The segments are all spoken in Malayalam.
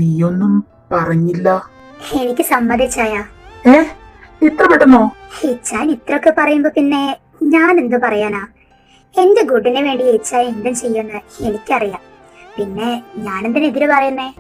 നീയൊന്നും പറഞ്ഞില്ല. എനിക്ക് സമ്മതിച്ചായ. ഇത്ര പെട്ടെന്നോ? ഇച്ചാൻ ഇത്രയൊക്കെ പറയുമ്പോ പിന്നെ ഞാൻ എന്തു പറയാനാ? എന്റെ ഗുഡിന് വേണ്ടി ഇച്ചായ എന്തും ചെയ്യുമെന്ന് എനിക്കറിയാം. പിന്നെ ഞാനെന്തിനെതിര് പറയുന്നേ?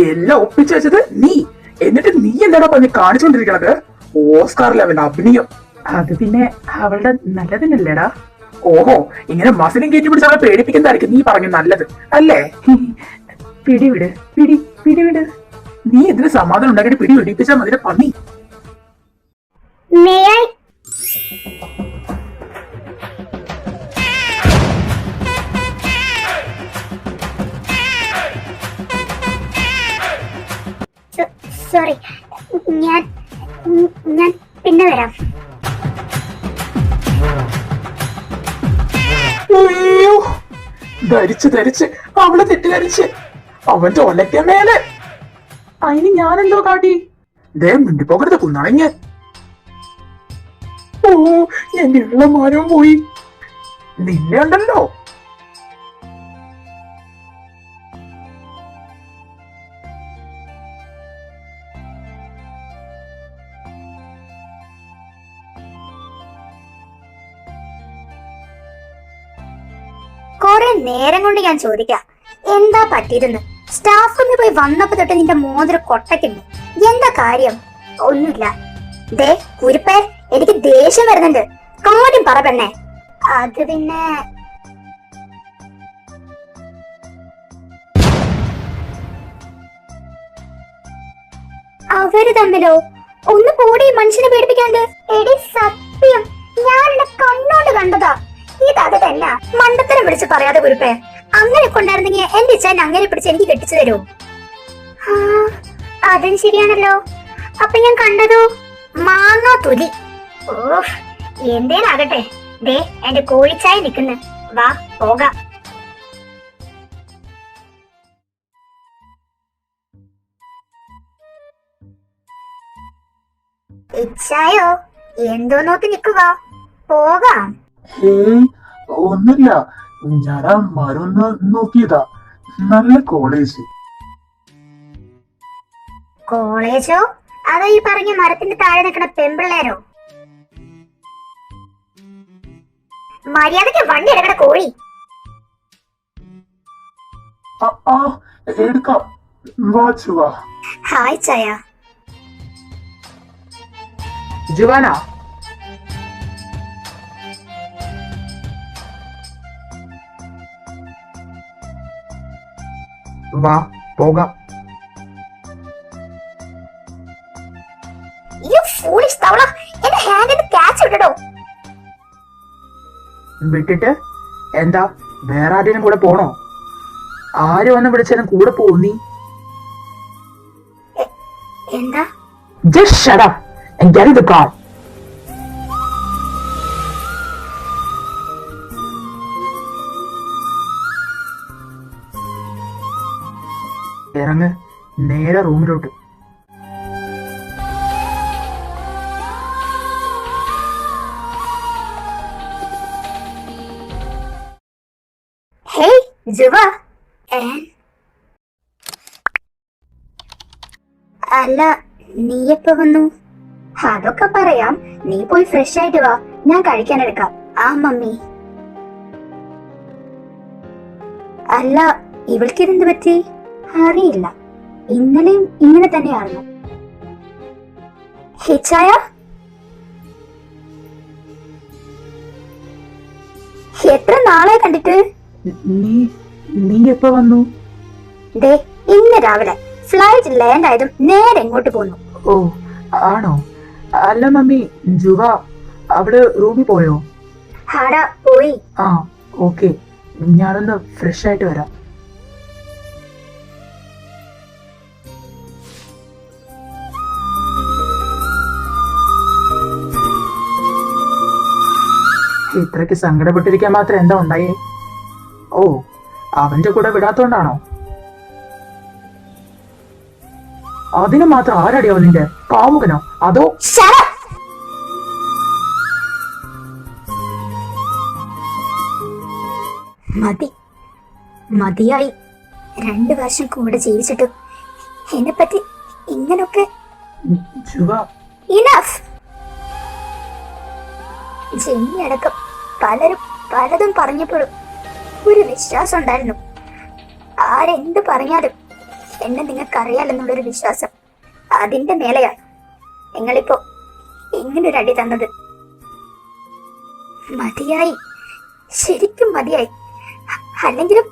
എല്ലാം ഒപ്പിച്ചു വെച്ചത് നീ. എന്നിട്ട് നീ എന്താണോ പറഞ്ഞ് കാണിച്ചുകൊണ്ടിരിക്കണത്? ഓസ്കാർ ലെവൽ അഭിനയം. അത് പിന്നെ അവളുടെ നല്ലതിനല്ലേടാ. ഓഹോ, ഇങ്ങനെ മസിലും കയറ്റി പിടിച്ച് അവളെ പേടിപ്പിക്കുന്നതായിരിക്കും നീ പറഞ്ഞു നല്ലത് അല്ലേ? പിടിവിട്, പിടിവിട്. നീ ഇതിന് സമാധാനം ഉണ്ടാക്കിയിട്ട് പിടി പിടിപ്പിച്ചാൽ മതി പന്നി. സോറി, ഞാൻ പിന്നെ വരാം. അയ്യോ, ധരിച്ച് അവളെ തെറ്റിദ്ധരിച്ച് അവന്റെ ഒലക്ക മേലെ. അതിന് ഞാനെന്തോ കാട്ടി? ദേ മിണ്ടിപ്പോകരുത് കുന്നളഞ്ഞ്. ഓ, എന്റെ ഇളമാരവും പോയി. നിന്നെ ഉണ്ടല്ലോ. കുറെ നേരം കൊണ്ട് ഞാൻ ചോദിക്കാം എന്താ പറ്റിയിരുന്ന്. സ്റ്റാഫ് റൂമിൽ പോയി വന്നപ്പോ തൊട്ട് നിന്റെ മോതിരം കൊട്ടയ്ക്കുന്നു. എന്താ കാര്യം? ഒന്നുമില്ല. ദേ കുരിപ്പേ, എനിക്ക് ദേഷ്യം വരുന്നുണ്ട്. കാര്യം പറ പെണ്ണേ. അത് പിന്നെ അവര് തമ്മിലോ? ഒന്ന് പോടി, മനുഷ്യനെ പേടിപ്പിക്കാണ്ട്. എടി സത്യം, ഞാൻ എന്റെ കണ്ണോണ്ട് കണ്ടതാ. ഇതത് തന്നെ. മണ്ടത്തരം വിളിച്ച് പറയാതെ കുരിപ്പേ. അങ്ങനെ കൊണ്ടായിരുന്നെങ്കിൽ എന്റെ ഇച്ഛൻ അങ്ങനെ പിടിച്ച് എനിക്ക് കെട്ടിച്ചു തരൂ. അതും ശരിയാണല്ലോ. അപ്പൊ ഞാൻ കണ്ടതോ മാങ്ങാ തൊലി. ഓഹ്, എന്തേലാകട്ടെ. ദേ എന്റെ കോഴിച്ചായ നിക്കുന്നു. വാ പോകാം. ഇച്ഛായോ എന്തോ നോക്കി നിക്കുക. പോകാം. ഒന്നില്ല, ഞാൻ മരൊന്ന് നോക്കിയതാ. നല്ല കോളേജ്. കോളേജോ? അതോ ഈ പറഞ്ഞ മരത്തിന്റെ താഴെ നിൽക്കുന്ന പെമ്പിള്ളേരോ? മര്യാദക്ക് വണ്ടി എടുക്കണ കോഴി. എടുക്കാം. വാ. ഹായ് ചായ. ജുവാന, വാ പോകാം. വിട്ടിട്ട് എന്താ? വേറെ ആരെയും കൂടെ പോണോ? ആര് വന്ന് വിളിച്ചാലും കൂടെ പോകും നീ? എന്താ? Just shut up and get in the car. ഇറങ്ങ്, നേരെ റൂമിലോട്ട്. Hey, Juva. അല്ല, നീ എപ്പോ വന്നു? അതൊക്കെ പറയാം. നീ പോയി ഫ്രഷ് ആയിട്ട് വാ, ഞാൻ കഴിക്കാൻ എടുക്കാം. ആ മമ്മി. അല്ല, ഇവൾക്കിതെന്ത് പറ്റി? അറിയില്ല, ഇന്നലെയും ഇങ്ങനെ തന്നെയായിരുന്നു. ഹിച്ചായ, എത്ര നാളെ കണ്ടിട്ട്? നീ നീ എപ്പോ വന്നു? ദേ, ഇന്ന് രാവിലെ ഫ്ലൈറ്റ് ലാൻഡ് ആയതും നേരെ ഇങ്ങോട്ട് പോന്നു. ഓ ആണോ? അല്ല മമ്മി, ജുവ അവിടെ റൂമിൽ പോയോ? ഹാടാ പോയി. ആ ഓക്കെ, ഞാനൊന്ന് ഫ്രഷ് ആയിട്ട് വരാം. ഇത്രയ്ക്ക് സങ്കടപ്പെട്ടിരിക്കാൻ മാത്രം എന്താ ഉണ്ടായേ? ഓ, അവന്റെ കൂടെ വിടാത്തോണ്ടാണോ? അതിന് മാത്രം ആരടിയോ നിന്റെ കാമുകനോ? അതോ Shut up! മതി, മതിയായി. 2 വർഷം കൂടെ ജീവിച്ചിട്ടും എന്നെ പറ്റി ഇങ്ങനൊക്കെ. ജുവ, ഇനഫ്. ജെന്നി അടക്കം പലരും പലതും പറഞ്ഞപ്പോഴും ഒരു വിശ്വാസം ഉണ്ടായിരുന്നു. ആരെന്ത് പറഞ്ഞാലും എന്നെ നിങ്ങൾക്കറിയാലെന്നുള്ളൊരു വിശ്വാസം. അതിന്റെ മേലെയാണ് നിങ്ങളിപ്പോ ഇങ്ങനൊരു അടി തന്നത്. മതിയായി, ശരിക്കും മതിയായി. അല്ലെങ്കിലും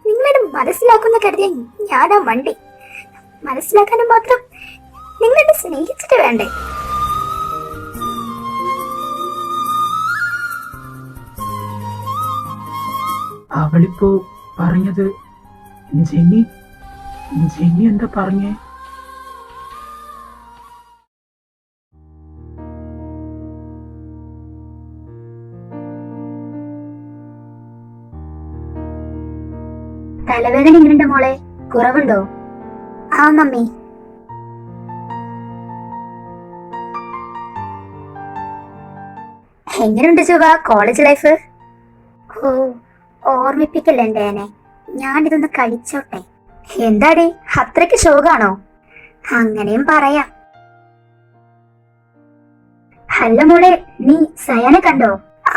നിങ്ങളെ മനസ്സിലാക്കുന്ന കരുതിയ ഞാനാ മണ്ടി. മനസ്സിലാക്കാനും മാത്രം നിങ്ങളെന്നെ സ്നേഹിച്ചിട്ട് വേണ്ടേ? അവളിപ്പോ പറഞ്ഞത് ജെന്നി ജെന്നി എന്താ പറഞ്ഞേ? തലവേദന എങ്ങനെയുണ്ട് മോളെ? കുറവുണ്ടോ? ആ മമ്മി. എങ്ങനെയുണ്ട് ചുവ കോളേജ് ലൈഫ്? ഓ, ഓർമ്മിപ്പിക്കല്ലേ എന്നെ. ഞാനിതൊന്ന് കഴിച്ചോട്ടെ. എന്താടി, അത്രയ്ക്ക് ശോകാണോ? അങ്ങനെയും പറയാം. അല്ല മോളെ, നീ സയാനെ കണ്ടോ?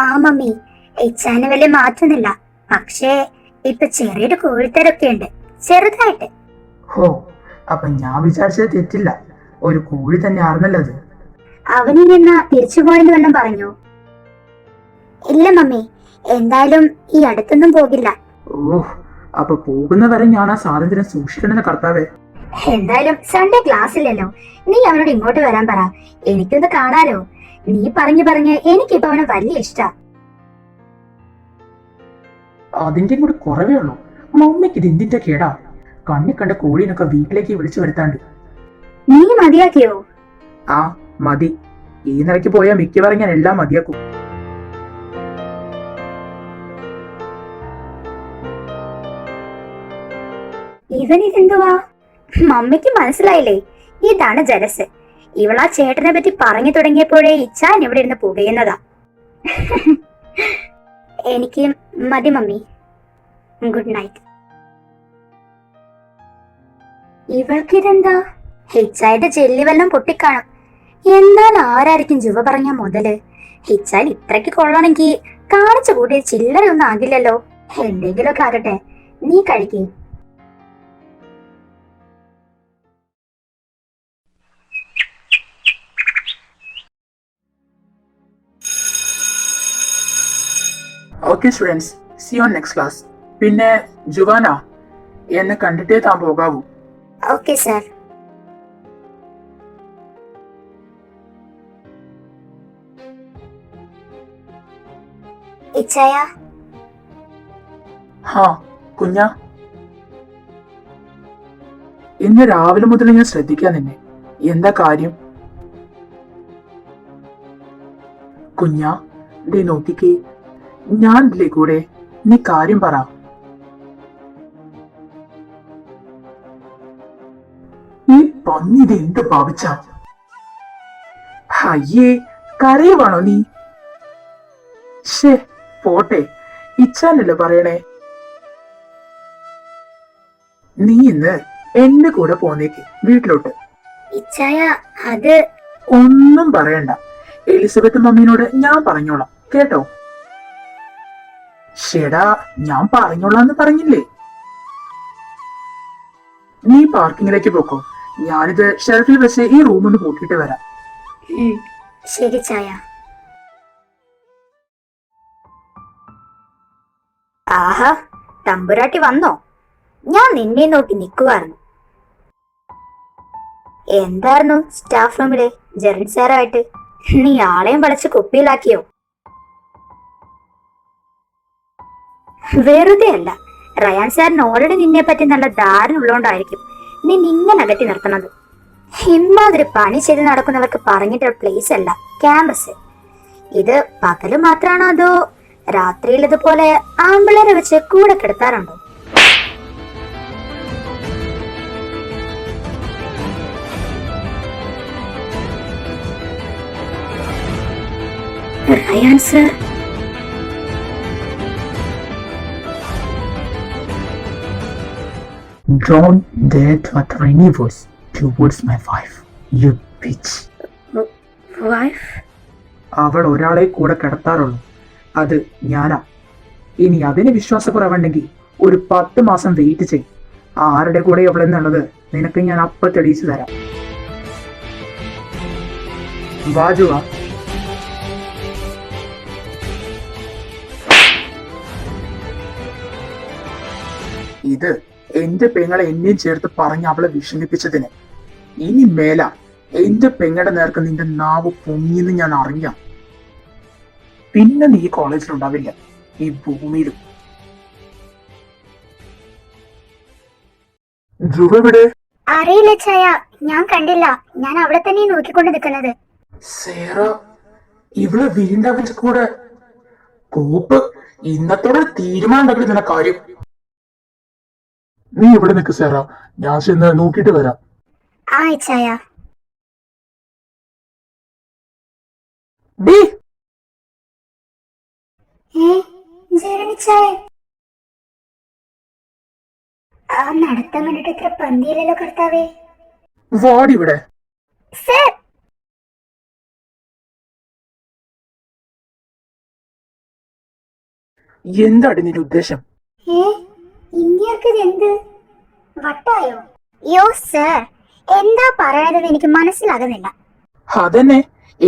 ആ മമ്മി, എച്ചാന് വലിയ മാറ്റൊന്നുമില്ല. പക്ഷേ ഇപ്പൊ ചെറിയൊരു കോഴിത്തരൊക്കെ ഉണ്ട്, ചെറുതായിട്ട്. ഹോ, അപ്പൊ ഞാൻ വിചാരിച്ചത് തെറ്റില്ല. ഒരു കോഴി തന്നെ ആർന്നല്ലോ അത്. അവനിനി എന്നാ തിരിച്ചു പോയെന്ന് വല്ലതും പറഞ്ഞോ? ഇല്ല മമ്മി, എന്തായാലും ഈ അടുത്തൊന്നും പോകില്ല. ഓ, അപ്പൊ പോകുന്നവരെ ഞാൻ ആ സ്വാതന്ത്ര്യം സൂക്ഷിക്കണമെന്ന് കർത്താവേ. എന്തായാലും സൺഡേ ക്ലാസ് ഇല്ലല്ലോ. നീ അവനോട് ഇങ്ങോട്ട് വരാൻ പറ, എനിക്കൊന്ന് കാണാലോ. നീ പറഞ്ഞ് എനിക്കിപ്പോ അവനെ വലിയ ഇഷ്ടാ. അതിന്റെ കൂടി കുറവേ ഉള്ളൂ. മമ്മിക്ക് ഇത് എന്തിന്റെ കേടാ? കണ്ണി കണ്ട കോഴീനൊക്കെ വീട്ടിലേക്ക് വിളിച്ചു വരുത്താണ്ട്. നീ മതിയാക്കിയോ? ആ മതി. ഈ നിലയ്ക്ക് പോയാൽ മിക്കവാറും ഞാൻ എല്ലാം മതിയാക്കും. ഇവനിതെന്തുവാ? മമ്മിക്ക് മനസ്സിലായില്ലേ? ഇതാണ് ജലസ്. ഇവളാ ചേട്ടനെ പറ്റി പറഞ്ഞു തുടങ്ങിയപ്പോഴേ ഇച്ചാൻ ഇവിടെ ഇരുന്ന് പുകയുന്നതാ. എനിക്ക് മതി മമ്മി. Good night. ഇവൾക്കിതെന്താ? ഹിച്ചായുടെ ജെല്ലി വല്ലം പൊട്ടിക്കാണും. എന്നാൽ ആരായിരിക്കും ജുവ പറഞ്ഞ മുതല്? ഹിച്ചാൽ ഇത്രയ്ക്ക് കൊള്ളണമെങ്കിൽ കാണിച്ചു കൂടി ചില്ലറയൊന്നും ആകില്ലല്ലോ. എന്തെങ്കിലുമൊക്കെ ആകട്ടെ, നീ കഴിക്കേ. Okay students, C on next class. പിന്നെ ജുവാന, എന്നെ കണ്ടിട്ടേ താൻ പോകാവൂ. Okay sir. ഇച്ചായ. ഹാ കുഞ്ഞ, ഇന്ന് രാവിലെ മുതൽ ഞാൻ ശ്രദ്ധിക്കാൻ നിന്നെ. എന്താ കാര്യം? കുഞ്ഞ, ദേ നോക്കിക്കേ, ഞാൻ ഇല്ലേ കൂടെ. നീ കാര്യം പറ. ഈ പന്നിത് എന്ത് ഭാവിച്ച? അയ്യേ, കരയുവാണോ നീ? ഷേ പോട്ടെ, ഇച്ചാനല്ലേ പറയണേ. നീ ഇന്ന് എന്റെ കൂടെ പോന്നേക്ക് വീട്ടിലോട്ട്. ഇച്ചായ, അത് ഒന്നും പറയണ്ട. എലിസബത്ത് മമ്മീനോട് ഞാൻ പറഞ്ഞോളാം, കേട്ടോ? ഷെടാ, ഞാൻ പറഞ്ഞോളാന്ന് പറഞ്ഞില്ലേ? നീ പാർക്കിങ്ങിലേക്ക് പോക്കോ. ഞാനിത് ഷെൽഫിൽ വെച്ച് ഈ റൂം ഒന്ന് പൂട്ടിയിട്ട് വരാം. ശരി ചായ. ആഹാ, തമ്പുരാട്ടി വന്നോ? ഞാൻ നിന്നെ നോക്കി നിൽക്കുവായിരുന്നു. എന്തായിരുന്നു സ്റ്റാഫ് റൂമിലെ ജെറിൻ സാറായിട്ട്? നീ ആളെയും വളച്ച് കുപ്പിയിലാക്കിയോ? വെറുതെ അല്ല, റയാൻ സാറിന് ഓൾറെഡി നിന്നെ പറ്റി നല്ല ധാരണ ഉള്ളതുകൊണ്ടായിരിക്കും നീ ഇങ്ങനെ അകറ്റി നിർത്തണത്. ഇമ്മാതിരി പണി ചെയ്ത് നടക്കുന്നവർക്ക് പറഞ്ഞിട്ടുള്ള പ്ലേസ് അല്ല ക്യാമ്പസ്. ഇത് പകല് മാത്രമാണോ അതോ രാത്രിയിൽ ഇതുപോലെ ആമ്പിളരെ വെച്ച് കൂടെ കിടത്താറുണ്ടോ? Ryan sir, Don't dare to utter any voice towards my wife, you bitch. Wife? അവൾ ഒരാളെ കൂടെ കിടത്താറുള്ളൂ, അത് ഞാനാ. ഇനി അതിന് വിശ്വാസക്കുറവുണ്ടെങ്കിൽ ഒരു 10 മാസം വെയിറ്റ് ചെയ്യും. ആരുടെ കൂടെ അവളെന്നുള്ളത് നിനക്ക് ഞാൻ അപ്പ തെളിയിച്ചു തരാം. വാജുവാ. ഇത് എന്റെ പെങ്ങളെ എന്നെയും ചേർത്ത് പറഞ്ഞ് അവളെ വിഷമിപ്പിച്ചതിന് ഇനി മേല എന്റെ പെങ്ങളുടെ നേർക്ക് നിന്റെ നാവ് പൊങ്ങിയെന്ന് ഞാൻ അറിയാം. പിന്നെ നീ കോളേജിലുണ്ടാവില്ല, ഈ ഭൂമിയിലും. ധ്രുവവിടെ? അറിയില്ല ചായ, ഞാൻ കണ്ടില്ല. ഞാൻ അവിടെ തന്നെ നോക്കിക്കൊണ്ട് നിൽക്കുന്നത്. സേറ ഇവള് വീണ്ടവന്റെ കൂടെ കോപ്പ്. ഇന്നത്തോടെ തീരുമാനം നിന്ന കാര്യം. നീ ഇവിടെ നിൽക്ക് സേറ, ഞാൻ ചെന്ന് നോക്കിട്ട് വരാം. ആയി ചായ. നടത്താൻ വേണ്ടിട്ട് ഇത്ര പന്തിയിലല്ലോ കർത്താവേ. വാടിവിടെ. സർ, എന്താണ് നിന്റെ ഉദ്ദേശം? ഇന്ത്യക്ക് എന്ത് വട്ടായോ? യോ സർ, എന്താ പറയണതെന്ന് എനിക്ക് മനസ്സിലാകുന്നില്ല. അതന്നെ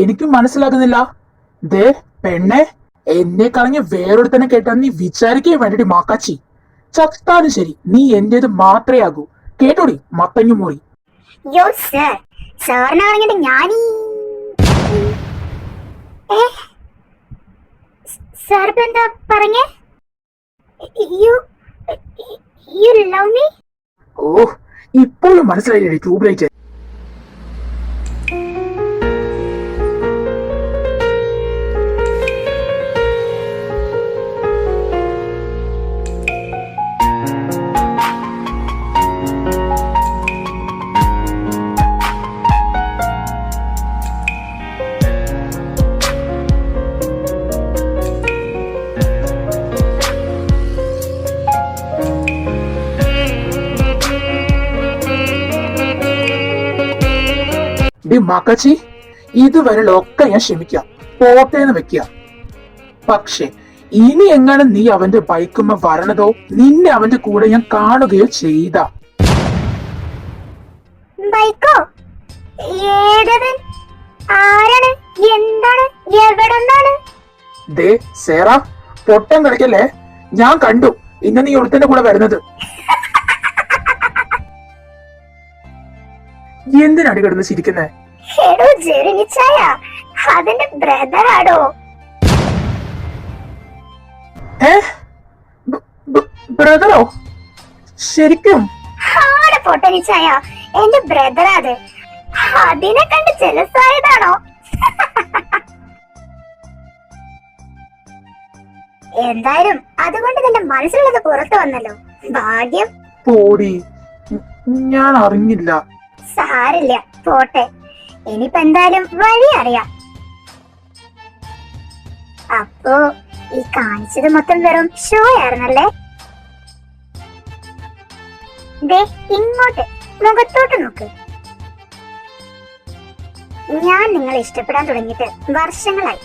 എനിക്കും മനസ്സിലാകുന്നില്ല. ദേ പെണ്ണെ, എന്നെ കളഞ്ഞ് വേറൊരുത്തനെ കേട്ടാ നീ വിചാരിക്കാൻ വേണ്ടിട്ട് മാക്കാച്ചി. ചത്താലും ശരി നീ എന്റേത് മാത്രമേ ആകൂ. കേട്ടോടി മത്തങ്ങു മുറി. യോ സർ, സാറിനെ കളഞ്ഞിട്ട് ഞാനീ സാർ ഇപ്പൊ എന്താ പറഞ്ഞേ? You love me? ഓ, ഇപ്പോഴും മനസ്സിലായില്ലേ ട്യൂബ് ലൈറ്റ്? മാക്കാച്ചി, ഇതുവരെയൊക്കെ ഞാൻ ക്ഷമിക്കാം, പോട്ടേന്ന് വെക്കുക. പക്ഷെ ഇനി എങ്ങനെ നീ അവന്റെ ബൈക്കുമ്മ വരണതോ നിന്നെ അവന്റെ കൂടെ ഞാൻ കാണുകയോ ചെയ്ത ബൈക്കോ? ഏതവൻ? ആരാണ്? എന്താണ്? എവിടെന്നാണ്? ദേ സേറ, പൊട്ടം കളിക്കല്ലേ. ഞാൻ കണ്ടു ഇന്ന് നീ ഒരുത്തന്റെ കൂടെ വരുന്നത്. എന്തിനാടി കിടന്ന് ചിരിക്കുന്നേ? എടോ ജെറിനിച്ചായ, അതിന്റെ ബ്രദറാടോ. ബ്രദറോ? ശരിക്കും? ആടെ പൊട്ടനിച്ചായ, എന്റെ ബ്രദറാ അത്. അതിനെ കണ്ട് ജലസായതാണോ? എന്തായാലും അതുകൊണ്ട് നിന്റെ മനസ്സിലുള്ളത് പുറത്തു വന്നല്ലോ, ഭാഗ്യം. പോടി, ഞാൻ അറിഞ്ഞില്ല. സാരില്ല, പോട്ടെ. ഇനിയിപ്പോ എന്തായാലും വഴി അറിയാം. അപ്പോ ഈ കാണിച്ചത് മൊത്തം വെറും ഷോ ആയിരുന്നല്ലേ? ദേ ഇങ്ങോട്ട് മുഖത്തോട്ട് നോക്ക്. ഞാൻ നിങ്ങളെ ഇഷ്ടപ്പെടാൻ തുടങ്ങിയിട്ട് വർഷങ്ങളായി.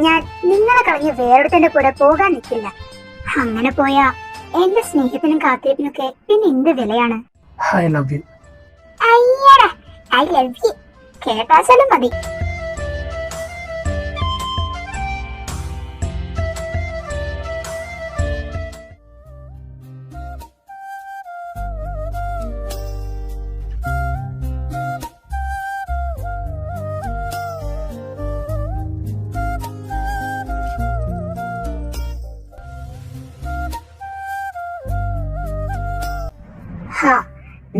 ഞാൻ നിങ്ങളെ കളഞ്ഞ് വേറൊരുത്തന്റെ കൂടെ പോകാൻ നിൽക്കില്ല. അങ്ങനെ പോയാ എന്റെ സ്നേഹത്തിനും കാത്തിരിപ്പിനൊക്കെ പിന്നെ എന്ത് വിലയാണ്? I love you. അയ്യടാ, ഐ ലവ് യു കേട്ടാച്ചാലും മതി.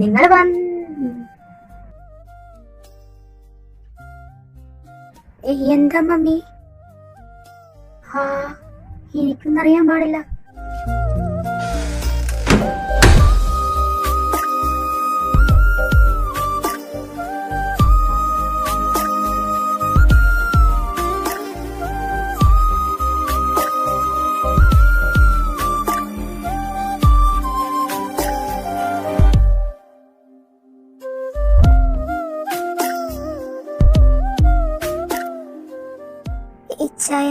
നിങ്ങൾ എന്താ മമ്മി? എനിക്കൊന്നറിയാൻ പാടില്ല. ഇച്ചായ,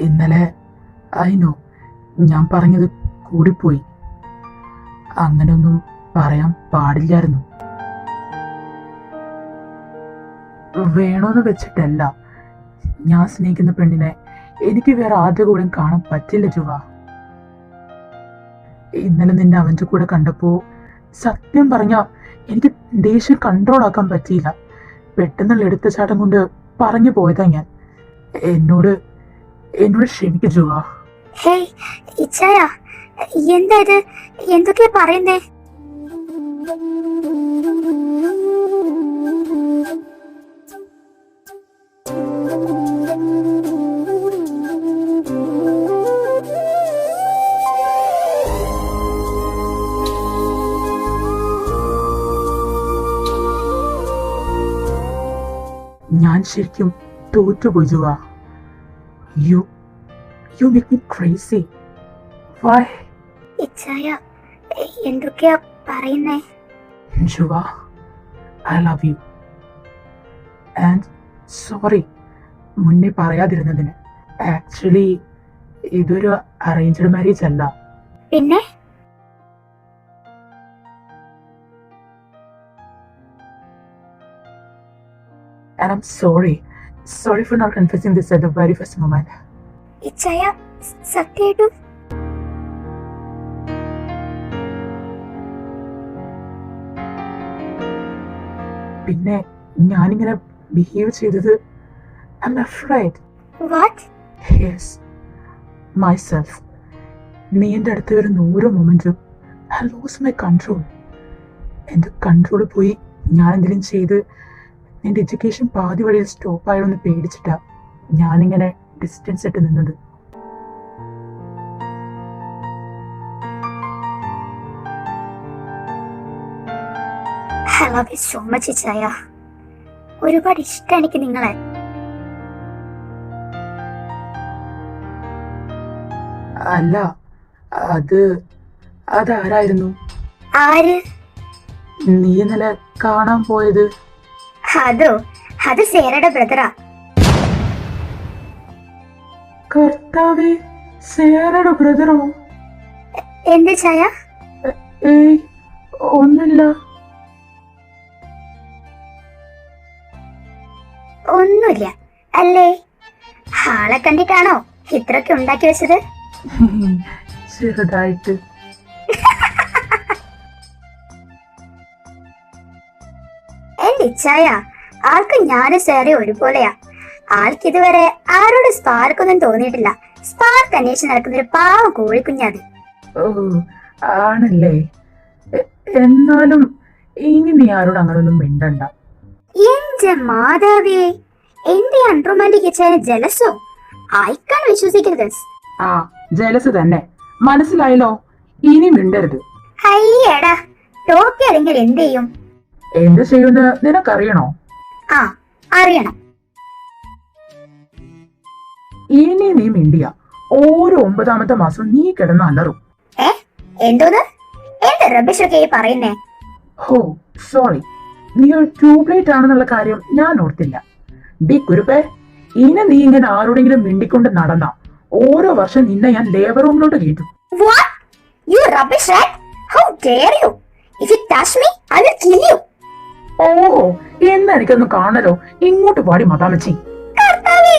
ഇന്നലെ അയിനോ ഞാൻ പറഞ്ഞത് കൂടിപ്പോയി. അങ്ങനൊന്നും പറയാൻ പാടില്ലായിരുന്നു. വേണോന്ന് വെച്ചിട്ടല്ല. ഞാൻ സ്നേഹിക്കുന്ന പെണ്ണിനെ എനിക്ക് വേറെ ആദ്യ കൂടെ കാണാൻ പറ്റില്ല ജുവ. ഇന്നലെ നിന്നെ അവൻ്റെ കൂടെ കണ്ടപ്പോ സത്യം പറഞ്ഞ എനിക്ക് ദേഷ്യം കൺട്രോൾ ആക്കാൻ പറ്റിയില്ല. പെട്ടെന്നുള്ള എടുത്തുചാട്ടം കൊണ്ട് പറഞ്ഞു പോയതാ ഞാൻ. എന്നോട് ക്ഷമിക്കു ജുവ. ഹേയ് ഇച്ചായ, എന്താ ഇത്? എന്തൊക്കെയാ പറയുന്നേ? ഞാൻ ശരിക്കും തോറ്റുപോയി ജുവ. You make me crazy. Why? ഇച്ചായ, എന്തൊക്കെയാ പറയുന്നേ? ജുവ, I love you. And sorry മുന്നേ പറയാതിരുന്നതിന്. ആക്ച്വലി ഇതൊരു അറേഞ്ച്ഡ് മാരേജ് അല്ല. പിന്നെ? And I'm sorry for not confessing this at the very first moment. ഇച്ചായ, സത്യമായിട്ടും? പിന്നെ ഞാനിങ്ങനെ ബിഹേവ് ചെയ്തത് I'm afraid. What? Yes, myself. നീ എൻ്റെ അടുത്ത് വരുന്ന ഓരോ momentum I lose my control. എൻ്റെ കൺട്രോൾ പോയി ഞാൻ എന്തെങ്കിലും ചെയ്ത് എൻ്റെ എഡ്യൂക്കേഷൻ പാതി വഴിയിൽ സ്റ്റോപ്പ് ആയോന്ന് പേടിച്ചിട്ടാ ഞാനിങ്ങനെ ഡിസ്റ്റൻസ് ഇട്ട് നിന്നത്. I love you so much ഇച്ചായ. ഒരുപാട് ഇഷ്ടം എനിക്ക് നിങ്ങളെ. അല്ല, അതാരായിരുന്നു? ആര്? നീ ഇന്നലെ കാണാൻ പോയത്? അത് സേറയുടെ ബ്രദറാ. കർത്താവേ, സേറയുടെ ബ്രദറോ? എന്ത് ചായ? ഏയ്, ഒന്നുമില്ല. ഒന്നുമില്ല അല്ലേ? ആളെ കണ്ടിട്ടാണോ ഇത്രയൊക്കെ ഉണ്ടാക്കി വെച്ചത്? ചെറുതായിട്ട്. എന്റെ ഇച്ചായ, ആൾക്ക് ഞാനും സേറെ ഒരുപോലെയാ. ആൾക്ക് ഇതുവരെ ആരോട് സ്പാർക്കൊന്നും തോന്നിയിട്ടില്ല. സ്പാർക്ക് അന്വേഷിച്ച് നടക്കുന്ന ഒരു പാവം കോഴിക്കുഞ്ഞത്. ഓ, ആണല്ലേ? എന്നാലും ഇനി നീ ആരോട് അങ്ങനൊന്നും മിണ്ടണ്ട. എന്റെ മാതാവേ, എന്റെ അൺറൊമാൻറ്റിക് ഇച്ചായ ജലസോ? ആയിക്കാണ് വിശ്വസിക്കരുത്. ആ, ജലസ് തന്നെ. മനസ്സിലായല്ലോ. ഇനി മിണ്ടരുത്. അയ്യടാ, ടോപ്പി അറിഞ്ഞാൽ എന്ത് ചെയ്യും? എന്ത് ചെയ്യുന്ന നിനക്കറിയണോ? ആ, അറിയണം. ഇനി നീ മിണ്ടിയ ഓരോ 9ാമത്തെ മാസം നീ കിടന്ന് അലറും. എന്തോന്ന്? എന്ത് റബിഷൊക്കെ പറയുന്നേ? ഹോ, സോറി. നീ ഒരു ട്യൂബ്ലൈറ്റ് ആണെന്നുള്ള കാര്യം ഞാൻ ഓർത്തില്ല. ഡി കുരുപ്പേ, ഇനി നീ ഇങ്ങനെ ആരോടെങ്കിലും മിണ്ടിക്കൊണ്ട് നടന്ന ഓരോ വർഷം നിന്നെ ഞാൻ ലേബർ റൂമിലോട്ട് കയറ്റും. What? You rubbish rat! How dare you? If you touch me, I will kill you. ഓഹോ, എന്നാ എനിക്കൊന്ന് കാണലോ. ഇങ്ങോട്ട് പാടി മതാമച്ചി. കർത്താവേ!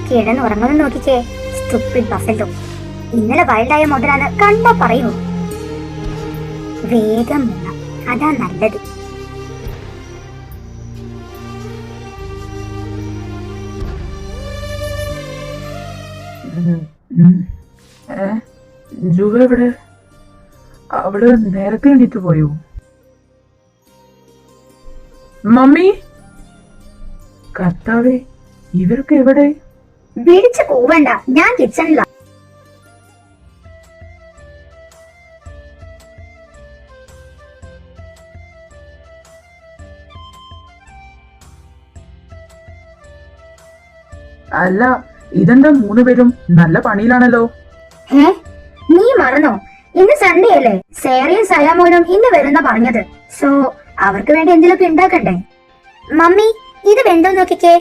കിടന്നുറങ്ങുന്നു നോക്കിക്കേ, സ്റ്റുപ്പിഡ് ബഫല്ലോ. ഇന്നലെ വൈൽഡായ മുതലാണ് കണ്ടാ പറയൂ. വേഗം വേണം, അതാ നല്ലത്. ജുവ എവിടെ? അവള് നേരത്തെ എണീറ്റ് പോയോ? മമ്മി, കർത്താവേ, ഇവരൊക്കെ എവിടെ? വിളിച്ചു പോവണ്ട, ഞാൻ കിച്ചണിലാ. അല്ല, ഇതെന്താ 3 പേരും നല്ല പണിയിലാണല്ലോ. നീ മറന്നോ? ഇന്ന് സൺഡേ അല്ലേ? സേറയും സയാമോനും ഇന്ന് വരുന്ന പറഞ്ഞത്. സോ അവർക്ക് വേണ്ടി എന്തെങ്കിലുമൊക്കെ ഉണ്ടാക്കണ്ടേ? മമ്മി, ഇത് വെന്തോ നോക്കിക്കേ.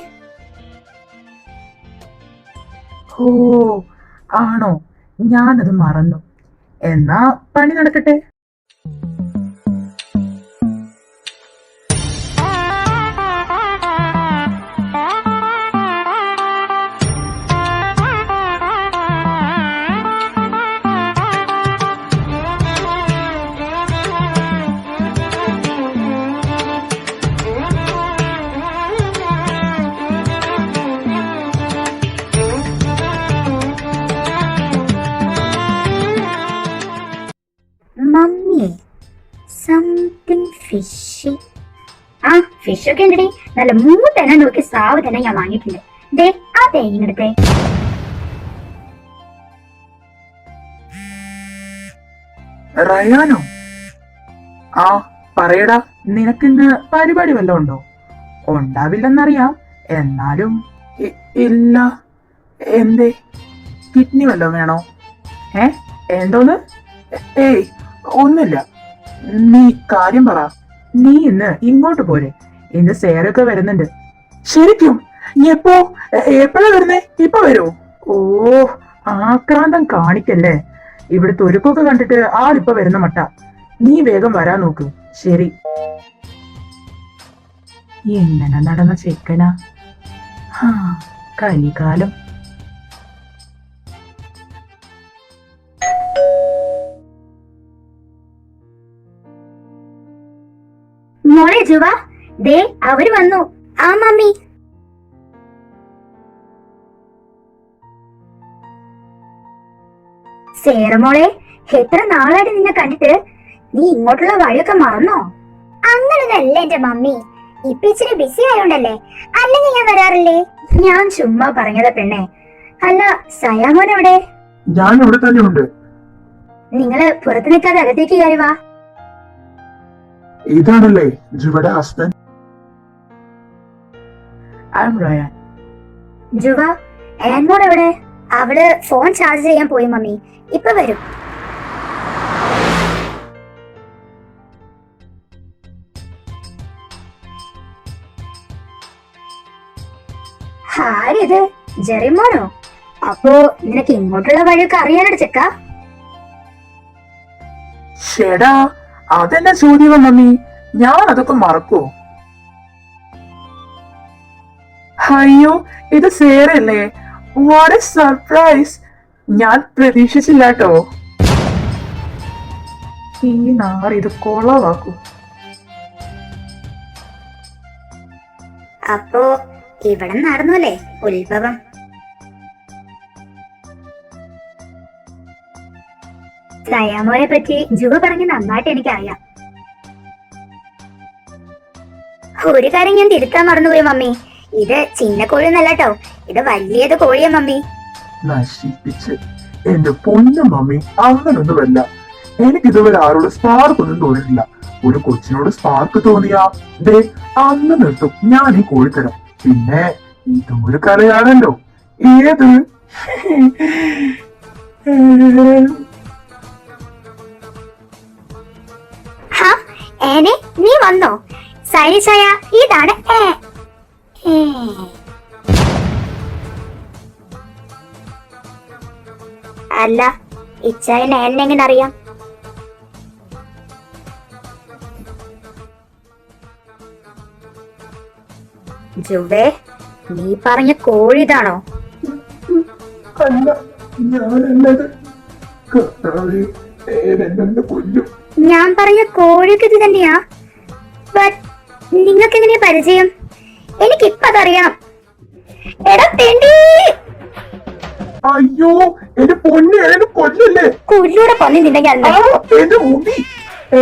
ഓ ആണോ? ഞാനത് മറന്നു. എന്നാ പണി നടക്കട്ടെ. മമ്മിയെ സംതിങ് ഫിഷി. ആ ഫിഷ് ഒക്കെ ഉണ്ടടി, നല്ല 3 തന്നെ നോക്കി സാവ് തന്നെ ഞാൻ വാങ്ങിയിട്ടുണ്ട്. ദേ ആ തേങ്ങടുത്തേ. റയാനോ? ആ പറയടാ, നിനക്കിന്ന് പരിപാടി വല്ലതും ഉണ്ടോ? ഉണ്ടാവില്ലെന്നറിയാം, എന്നാലും ഇല്ല. എന്തേ? കിഡ്നി വല്ലതും വേണോ? എന്തോന്ന്? ഏയ് ഒന്നുമില്ല. നീ കാര്യം പറ. നീ ഇന്ന് ഇങ്ങോട്ട് പോരെ, ഇന്ന് സേറൊക്കെ വരുന്നുണ്ട്. ശരിക്കും? എപ്പോ? എപ്പോഴാ വരുന്നേ? ഇപ്പൊ വരുമോ? ഓ, ആക്രാന്തം കാണിക്കല്ലേ. ഇവിടുത്തെ ഒരുക്കൊക്കെ കണ്ടിട്ട് ആളിപ്പോ വരുന്ന മട്ട. നീ വേഗം വരാൻ നോക്ക്. ശരി. എങ്ങനെ നടന്ന ചെക്കനാ. കലികാലം. മോളെ ജുവ, ദേ അവര് വന്നു. ആ മമ്മി. സേറമോളെ, എത്ര നാളായിട്ട് നിന്നെ കണ്ടിട്ട്. നീ ഇങ്ങോട്ടുള്ള വഴിയൊക്കെ മറന്നോ? അങ്ങനൊന്നല്ല എന്റെ മമ്മി, ഇപ്പൊ ഇച്ചിരി ബിസി ആയോണ്ടല്ലേ, അല്ലെങ്കിൽ ഞാൻ വരാറില്ലേ. ഞാൻ ചുമ്മാ പറഞ്ഞതാ പെണ്ണെ. അല്ല, സയാമോൻ എവിടെ? ഞാൻ ഇവിടെ തന്നെ ഉണ്ട്. നിങ്ങള് പുറത്ത് നിൽക്കാതെ അകത്തേക്ക് കയറി വാ. ഇതാണല്ലേ ജുവയുടെ ഹസ്ബൻഡ്. ജുവ, ആൻമോൾ എവിടെ? അവള് ഫോൺ ചാർജ് ചെയ്യാൻ പോയി മമ്മി, ഇപ്പൊ വരും. ആരിത്? ജെറിമോനോ? അപ്പോ നിനക്ക് ഇങ്ങോട്ടുള്ള വഴിയൊക്കെ അറിയാനോട് ചെക്ക? ഷെടാ, അതെന്നെ ചോദ്യം മമ്മി, ഞാൻ അതൊക്കെ മറക്കോ? അയ്യോ, ഇത് സേറല്ലേ? What A surprise! ഞാൻ പ്രതീക്ഷിച്ചില്ല കേട്ടോ. ഈ നാറ് ഇത് കൊളവാക്കൂ. അപ്പോ ഇവിടെ നടന്നു അല്ലേ ഉത്ഭവം? സയാമോനെ പറ്റി ജുവ പറഞ്ഞ് നന്നായിട്ട് എനിക്കറിയാം. ഒരു കാര്യം ഞാൻ തിരുത്താൻ മറന്നുപോയി മമ്മി. ഇത് ചിന്ന കോഴിയൊന്നല്ല കേട്ടോ, ഇത് വലിയത് കോഴിയാ മമ്മി. നശിപ്പിച്ച് എന്റെ പൊന്നു മമ്മി, അങ്ങനൊന്നുമല്ല. എനിക്കിതുവരെ ആരോട് സ്പാർക്ക് ഒന്നും തോന്നിയിട്ടില്ല. ഒരു കൊച്ചിനോട് സ്പാർക്ക് തോന്നിയാ ദേ അന്ന് നിർത്തും ഞാൻ ഈ കോഴിത്തരം. പിന്നെ ഇതും ഒരു കലയാണല്ലോ. ഏത്? ഏനെ, നീ വന്നോ? സൈനിച്ചായ, ഇതാണ് അല്ല, ഇച്ചായനെ എന്നെങ്ങനെ അറിയാം? ജുവേ, നീ പറഞ്ഞ കോഴി ഇതാണോ? അല്ല, ഞാനല്ലത്. കർത്താവേ, എന്നെ കൊല്ലും. ഞാൻ പറഞ്ഞ കോഴിക്ക് ഇത് തന്നെയാ. നിങ്ങൾക്ക് എങ്ങനെയാ പരിചയം? എനിക്കിപ്പ അതറിയണം. എടാ തെണ്ടി! അയ്യോ, എന്റെ പൊന്നെ, എന്നെ കൊല്ലല്ലേ. കുഴിയുടെ പന്നി നിന്റെ ഞാൻ എന്റെ മുടി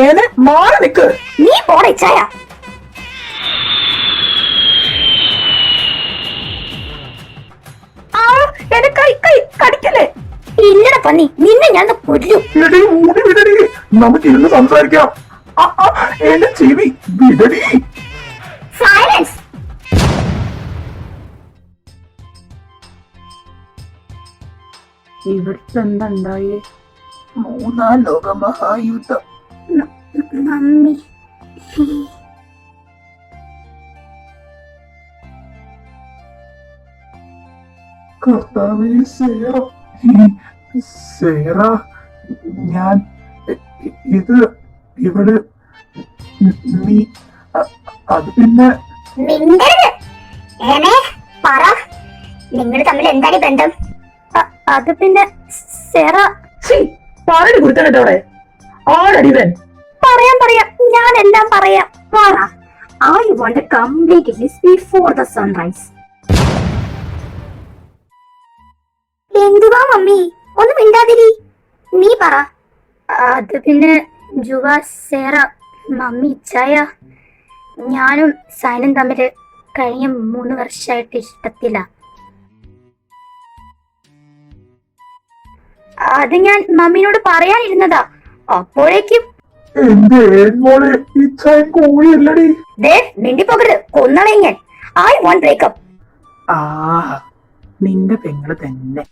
ഏനെ മാറി നിക്ക്. നീ പോടെ ഇച്ചായ. എന്റെ കൈ കടിക്കല്ലേ. ഇല്ലട പന്നി, നിന്നെ ഞാൻ കൊല്ലും. എടീ, മുടി വിടടി, നമുക്ക് ഇരുന്ന് സംസാരിക്കാം. എന്റെ ചെവി വിടടി. സൈലൻസ്. ഇവിടുത്തെ എന്താ ഉണ്ടായേ? മൂന്നാം ലോക മഹായുദ്ധം. മമ്മി, കർത്താവേ, സേറ, ഞാൻ ഇത് ഇവിടെ നീ അത് പിന്നെ പറ, നിങ്ങൾ തമ്മിൽ എന്താണ് ബന്ധം? അത് പിന്നെ സെറ. പാലടി കുടുത്തനോടെ ആടടിവൻ. പറയാം, ഞാൻ എല്ലാം പറയാം. പറ. I want a complete list before the sunrise. എന്തുവാ മമ്മി, ഒന്നും മിണ്ടാതിരി. നീ പറ. അത് പിന്നെ ജുവ, സേറ, മമ്മി, ഇച്ചായ, ഞാനും സൈനും തമ്മില് കഴിഞ്ഞ 3 വർഷമായിട്ട് ഇഷ്ടത്തില്ല. അത് ഞാൻ മമ്മിനോട് പറയാനിരുന്നതാ. അപ്പോഴേക്കും മിണ്ടിപ്പോകരുത്, കൊന്നളയും ഞാൻ. I want breakup. നിന്റെ പെങ്ങള് തന്നെ.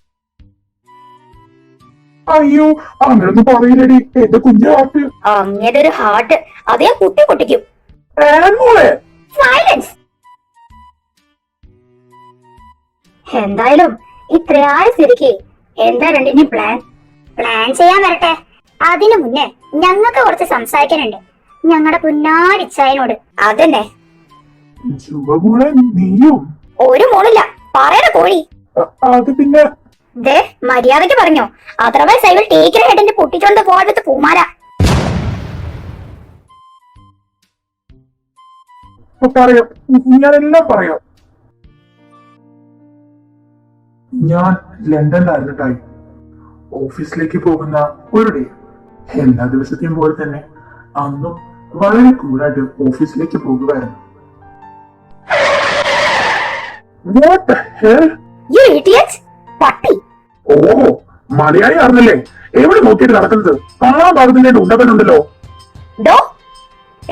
അയ്യോ, അങ്ങനൊന്നും പറയില്ലടി എന്റെ കുഞ്ഞാട്ട്. അങ്ങനെ ഒരു ഹാർട്ട് അതേ പൊട്ടിക്കും. സൈലൻസ്. എന്തായാലും ഇത്രയായ സ്ഥിതിക്ക് എന്താ രണ്ടിനും പ്ലാൻ ചെയ്യാൻ വരട്ടെ. അതിനു മുന്നേ ഞങ്ങൾക്ക് കുറച്ച് സംസാരിക്കാനുണ്ട് ഞങ്ങളുടെ പുന്നാരിച്ചായനോട്. അതന്നെ. നീയും ഒരു മോളില്ല, പറയണ കോഴി. അത് പിന്നെ മര്യാദക്ക് പറഞ്ഞോ, otherwise I will take your head and put it on the wall with പൂമാല. പറയാം, ഞാനെല്ലാം പറയാം. ഞാൻ ലണ്ടനിലായിരുന്നിട്ടായി ഓഫീസിലേക്ക് പോകുന്ന ഒരു ഡേ. എല്ലാ ദിവസത്തെയും പോലെ തന്നെ അന്നും വളരെ കൂടായിട്ട് ഓഫീസിലേക്ക് പോകുകയായിരുന്നു. What the hell? You idiot! പട്ടി. ഓ, മലയാളി ആയിരുന്നല്ലേ? എവിടെ നോക്കിയിട്ട് നടക്കുന്നത്? കാണാൻ പാകത്തിന്റെ ഉണ്ടവനുണ്ടല്ലോ. ഡോ,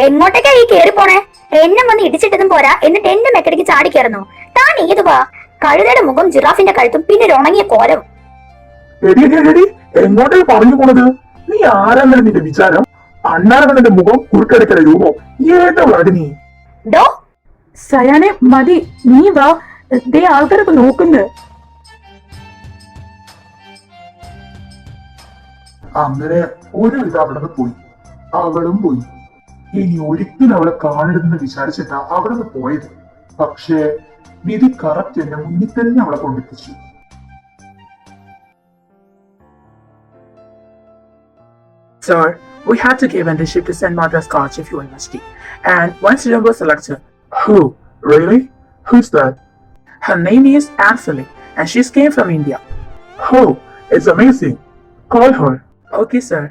എങ്ങോട്ടേക്കാ ഈ കേറി പോണേ? എന്നെ വന്ന് ഇടിച്ചിട്ടതും പോരാ, എന്നിട്ട് എന്റെ മെക്കടിക്ക് ചാടി കയറുന്നു. താൻ ഏതുവാ? കഴുതയുടെ മുഖം, ജിറാഫിന്റെ കഴുത്തും, പിന്നെ ഒരു ഉണങ്ങിയ കോലവും. എങ്ങോട്ടേക്ക് പറഞ്ഞു പോണത്? നീ ആരാന്നല്ല നിന്റെ വിചാരം? അണ്ണാരവന്റെ മുഖം, കുറുക്കടക്കല രൂപം, ഏതവളാടി നീ? ഡോ, സയാനെ മതി, നീ വാ. ദേ ആൾക്കാരൊക്കെ നോക്കുന്നു. അങ്ങനെ ഒരുവിധം അവിടെ നിന്ന് പോയി. അവളും പോയി. ഇനി ഒരിക്കലും അവളെ കാണരുതെന്ന് വിചാരിച്ചിട്ടാ അവിടെ നിന്ന് പോയത്. പക്ഷേ വിധി കറക്റ്റ് എന്നെ മുന്നിൽ തന്നെ അവളെ കൊണ്ടെത്തിച്ചു. Sir, we had to give internship to St. Martha's College of University, and one student was selected. Who? Really? Who's that? Her name is Anne, and she's came from India. Oh, it's amazing. Call her. Okay, sir.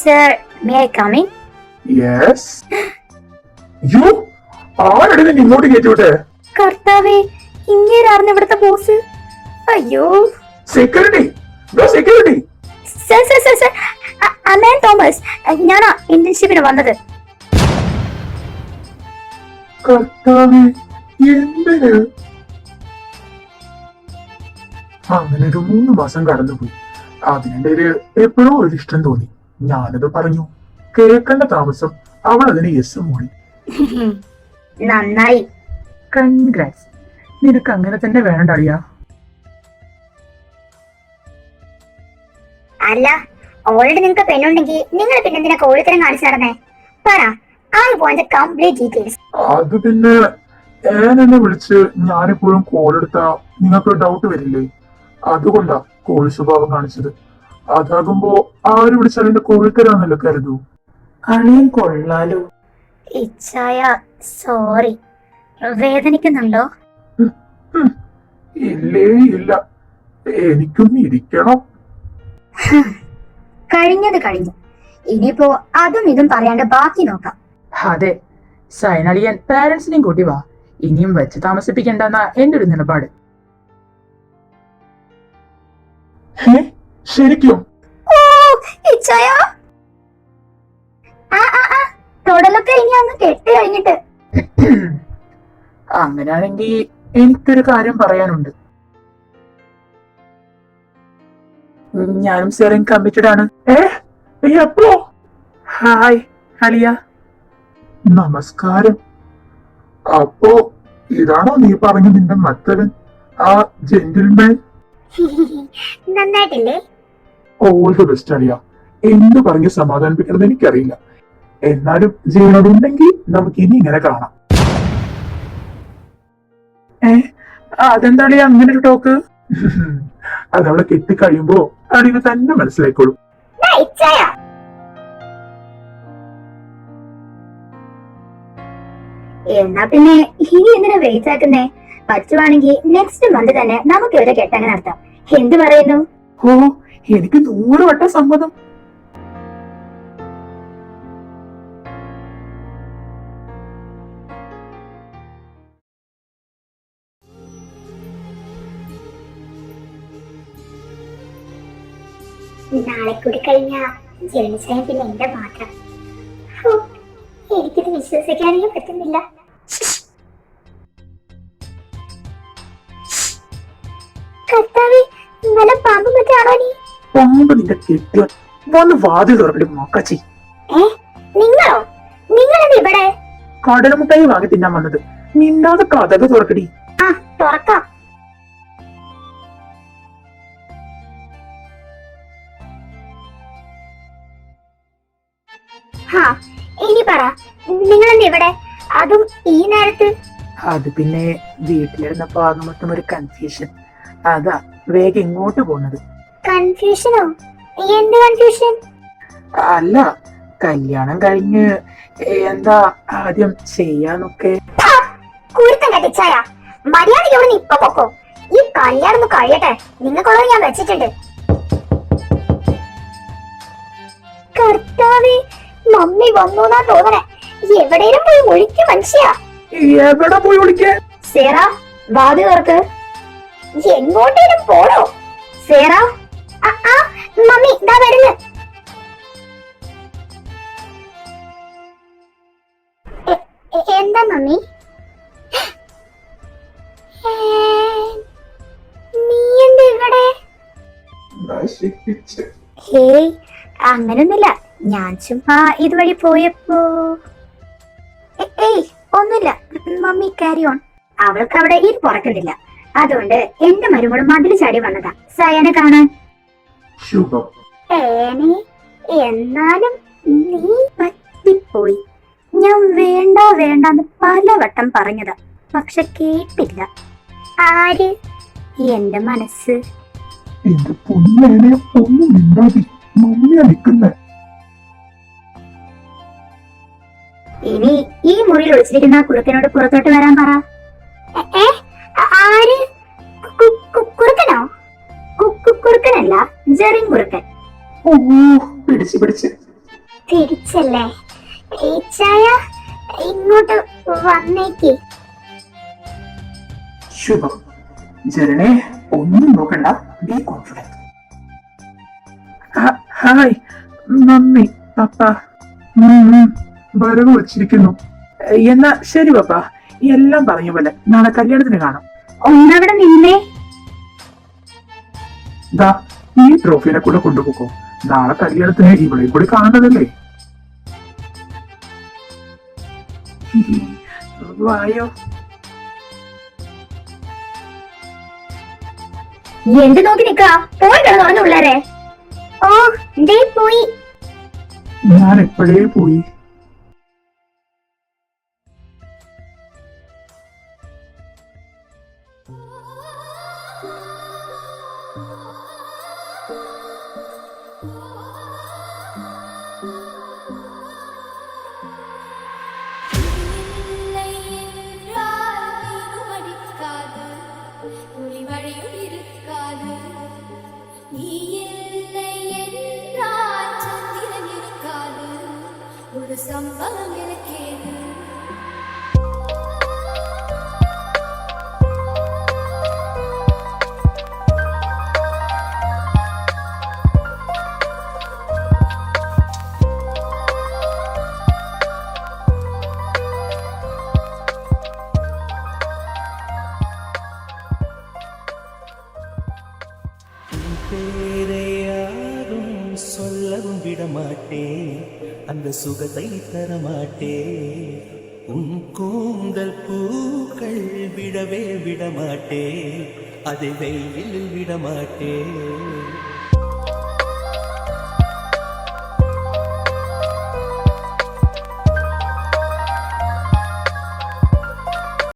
Sir may I coming? Yes? You? ആരുടെ നിന്നെ ഇങ്ങോട്ട് കയറ്റിവിട്ടെ? കർത്താവേ, ഇങ്ങേരായിരുന്നു ഇവിടുത്തെ ബോസ്. അയ്യോ. Security, security. Sir sir sir sir, Ameen Thomas, ഞാനാ ഇന്റേൺഷിപ്പിന് വന്നത്. കർത്താവേ, എന്തിന്? അങ്ങനെ ഒരു 3 മാസം കടന്നുപോയി. അതിനിടയില് എപ്പോഴോ ഒരു ഇഷ്ടം തോന്നി. ഞാനത് പറഞ്ഞു. കേൾക്കേണ്ട താമസം അവൾ അതിന് യെസ് മൂടി. നന്നായി. കൺഗ്രാറ്റ്സ്. നിനക്ക് അങ്ങനെ തന്നെ വേണ്ടറിയാ. അല്ല, ഓൾറെഡി നിങ്ങൾക്ക് പെണ്ണുണ്ടെങ്കിൽ നിങ്ങൾ പിന്നെ എന്തിനാ കോഴിത്തരം കാണിച്ചു നടന്നേ? പറ, I want the complete details. അത് പിന്നെ എന്നെ വിളിച്ച് ഞാനെപ്പോഴും കോൾ എടുത്താ നിങ്ങൾക്ക് ഡൗട്ട് വരില്ലേ? അതുകൊണ്ടാ കോഴി സ്വഭാവം കാണിച്ചത്. അതാകുമ്പോ ആര് വിളിച്ചാൽ എന്റെ കോഴിത്തരാന്നല്ലോ കരുതൂ. അളിയൻ കൊള്ളാലോ. ഇച്ഛായ, സോറി. വേദനിക്കുന്നുണ്ടോ? ഇല്ലേ ഇല്ല, എനിക്കും ഇരിക്കണം. കഴിഞ്ഞത് കഴിഞ്ഞു. ഇനിയിപ്പോ അതും ഇതും പറയാണ്ട് ബാക്കി നോക്കാം. അതെ, സൈനളിയൻ പാരന്റ്സിനെയും കൂട്ടി വാ. ഇനിയും വെച്ച് താമസിപ്പിക്കണ്ടെന്ന എന്റെ ഒരു നിലപാട്. ശരിക്കും? ഓ, ഇച്ഛായ. തൊടലൊക്കെ ഇനി അങ്ങ് കെട്ട് കഴിഞ്ഞിട്ട്. അങ്ങനെയാണെങ്കിൽ എനിക്കൊരു കാര്യം പറയാനുണ്ട്. ഞാനും സെറിൻ കമ്മിറ്റഡ് ആണ്. എപ്പോ? ഹായ് അലിയ. നമസ്കാരം. അപ്പോ ഇതാണോ നീ പറഞ്ഞ നിന്റെ മറ്റവൻ, ആ ജെന്റിൽമാൻ? നന്നായിട്ടില്ലേ? ഓൾ ദി ബെസ്റ്റ് അളിയ. എന്ത് പറഞ്ഞ് സമാധാനിപ്പിക്കണമെന്ന് എനിക്കറിയില്ല. എന്നാലും ജീവനോടുണ്ടെങ്കിൽ നമുക്ക് ഇനി ഇങ്ങനെ കാണാം. അതെന്താ അളിയ അങ്ങനെ ഒരു ടോക്ക്? അതവളെ കെട്ടിക്കഴിയുമ്പോ അളിന് തന്നെ മനസ്സിലായിക്കോളും. എന്നാ പിന്നെ ഇനി എന്തിനാ വെയിറ്റ് ആക്കുന്നേ? പറ്റുവാണെങ്കിൽ നെക്സ്റ്റ് മന്ത് തന്നെ നമുക്ക് ഇവരെ കെട്ടങ്ങ് നടത്താം. എന്ത് പറയുന്നു? ഓ, എനിക്ക് 100 വട്ടം സമ്മതം. നാളെ കൂടി കഴിഞ്ഞ ജനിച്ചാൽ പിന്നെ എന്റെ മാത്രം. എനിക്കിത് വിശ്വസിക്കാനേ പറ്റുന്നില്ല. കർത്താവേ, നല്ല പാമ്പ് മറ്റാണോ നീ? പാമ്പ് നിന്റെ കെട്ടിയ വന്ന് വാതിൽ തുറക്കടി മോക്കച്ചി. നിങ്ങളോ? നിങ്ങളെന്താ ഇവിടെ? കടലമുട്ടായി വാങ്ങി തിന്നാൻ വന്നത്. മിണ്ടാതെ കഥക തുറക്കടി. ആ, തുറക്കാം. ഇനി പറ, നിങ്ങളെന്താ ഇവിടെ? അതും ഈ നേരത്ത്? അത് പിന്നെ വീട്ടിലിരുന്നപ്പോ ആകെ മൊത്തം ഒരു കൺഫ്യൂഷൻ. അതാ വേഗം ഇങ്ങോട്ട് പോണത്. കൺഫ്യൂഷനോ? എന്ത് കൺഫ്യൂഷൻ? അല്ല, കല്യാണം കഴിഞ്ഞ് എന്താ ആദ്യം ചെയ്യാന്നൊക്കെ. കുരുത്തം കെട്ടിച്ചായ, മര്യാദയ്ക്ക് ഇവിടെ ഇപ്പൊ പൊക്കോ. ഈ കല്യാണം ഒന്ന് കഴിയട്ടെ, നിങ്ങൾക്കുള്ളത് ഞാൻ വെച്ചിട്ടുണ്ട്. കർത്താവേ, മമ്മി വന്നൂന്നാ തോന്നണേ. എവിടെയും പോയി ഒളിക്കും മനുഷ്യ. എവിടെ പോയി വിളിക്കാൻ? സേറ, വാതി തുറക്ക്. എങ്ങോട്ടേലും പോണോ? സേറ, മമ്മി ഇതാ വരുന്നു. എന്താ മമ്മി? നീ എന്താ ഇവിടെ? ഹേയ്, അങ്ങനൊന്നുമില്ല. ഞാൻ ചുമ്മാ ഇതുവഴി പോയപ്പോ. ഏയ്, ഒന്നുമില്ല. Mummy carry on. അവൾക്ക് അവിടെ ഇത് പുറക്കുന്നില്ല. അതുകൊണ്ട് എന്റെ മരുമോള് മതിൽ ചാടി വന്നതാ സയനെ കാണാൻ. ശുഭം. ഏനി, എന്നാലും നീ പറ്റിപ്പോയി. ഞാൻ വേണ്ട വേണ്ടെന്ന് പലവട്ടം പറഞ്ഞതാ, പക്ഷെ കേട്ടില്ല. ആര്? എന്റെ മനസ്സ്. എന്റെ പൊന്നേനെ ഒന്നും മിണ്ടാതി, മമ്മിയാ നിൽക്കുന്നേ. ഇനി ഈ മുറിയിൽ ഒളിച്ചിരിക്കുന്ന ആ കുറുക്കനോട് പുറത്തോട്ട് വരാൻ പറ. ആര്? കുറുക്കനോ? കുറുക്കനല്ല, ജെറിൻ കുറുക്കൻ. ഓ, പിടിച്ച് തിരിച്ചല്ലേ? ചായ ഇങ്ങോട്ട് വന്നേക്ക്. ശുഭം. ജരണേ, ഒന്നും നോക്കണ്ട, ബി കോൺഫിഡന്റ്. ഹായ് മമ്മി, പപ്പ. വരവ് വച്ചിരിക്കുന്നു. എന്നാ ശരി പപ്പ, എല്ലാം പറഞ്ഞ പോലെ നാളെ കല്യാണത്തിന് കാണാം. ഒന്നവിടെ നിന്നേ. ദാ ഈ ട്രോഫിനെ കൂടെ കൊണ്ടുപോക്കോ. നാളെ കല്യാണത്തിന് ഇവിടെ കൂടി കാണേണ്ടതല്ലേ. വായോ. എന്ത് നോക്കി നിക്കാ? പോയി കിടന്നു പിള്ളേരെ. ഓ, ദേ പോയി. ഞാൻ എപ്പോഴേ പോയി. ஒரு சம்பவம் எனக்கேது. பேரை யாரும் சொல்லவும் விடமாட்டேன், அந்த சுகத்தை தரமாட்டேன். உன் கூந்தல் பூக்கள் விடவே விடமாட்டேன், அதை வெயிலில் விடமாட்டேன்.